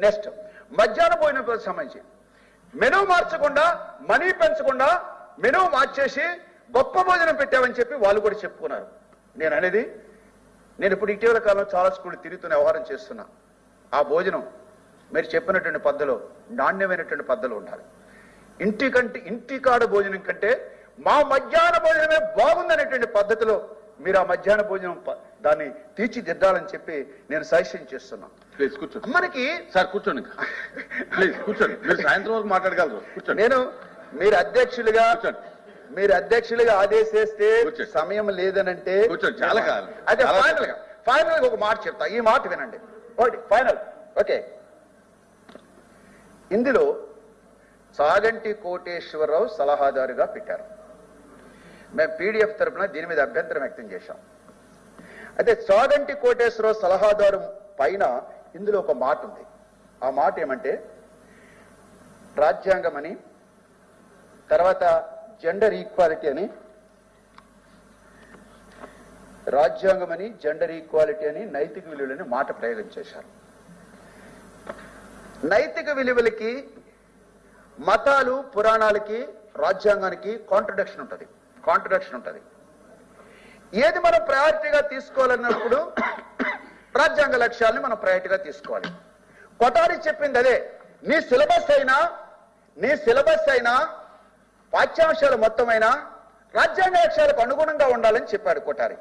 Next మధ్యాహ్న భోజనం సంబంధించి మెనూ మార్చకుండా మనీ పెంచకుండా మెనూ మార్చేసి గొప్ప భోజనం పెట్టామని చెప్పి వాళ్ళు కూడా చెప్పుకున్నారు. నేను అనేది నేను ఇప్పుడు ఇటీవల కాలంలో చాలా స్కూళ్ళు తిరుగుతున్న వ్యవహారం చేస్తున్నా. ఆ భోజనం మీరు చెప్పినటువంటి పద్ధతిలో నాణ్యమైనటువంటి పద్ధతిలో ఉండాలి. ఇంటికాడ భోజనం కంటే మా మధ్యాహ్న భోజనమే బాగుందనేటువంటి పద్ధతిలో మీరు ఆ మధ్యాహ్న భోజనం దాన్ని తీర్చిదిద్దాలని చెప్పి నేను సజెషన్ చేస్తున్నా. ప్లీజ్ కూర్చోండి. మనకి సార్ కూర్చోండి, ప్లీజ్ కూర్చోండి. మీరు సాయంత్రం వరకు మాట్లాడగలరు. కూర్చోండి. నేను మీరు అధ్యక్షులుగా ఆదేశిస్తే సమయం లేదనంటే చాలా కాదు. అదే ఫైనల్ గా ఒక మాట చెప్తా. ఈ మాట వినండి. ఒకటి ఫైనల్. ఓకే, ఇందులో చాగంటి కోటేశ్వరరావు సలహాదారుగా పెట్టారు. మేము పీడిఎఫ్ తరఫున దీని మీద అభ్యంతరం వ్యక్తం చేశాం. అయితే చాగంటి కోటేశ్వరరావు సలహాదారు పైన ఇందులో ఒక మాట ఉంది. ఆ మాట ఏమంటే రాజ్యాంగం అని, తర్వాత జెండర్ ఈక్వాలిటీ అని, రాజ్యాంగం అని, జెండర్ ఈక్వాలిటీ అని, నైతిక విలువలని మాట ప్రయోగం చేశారు. నైతిక విలువలకి మతాలు పురాణాలకి రాజ్యాంగానికి కాంట్రడిక్షన్ ఉంటుంది. ఏది మనం ప్రయారిటీగా తీసుకోవాలన్నప్పుడు రాజ్యాంగ లక్ష్యాలను మనం ప్రయారిటీగా తీసుకోవాలి. కొఠారి చెప్పింది అదే. నీ సిలబస్ అయినా పాఠ్యాంశాలు మొత్తమైనా రాజ్యాంగ లక్ష్యాలకు అనుగుణంగా ఉండాలని చెప్పాడు కొఠారి.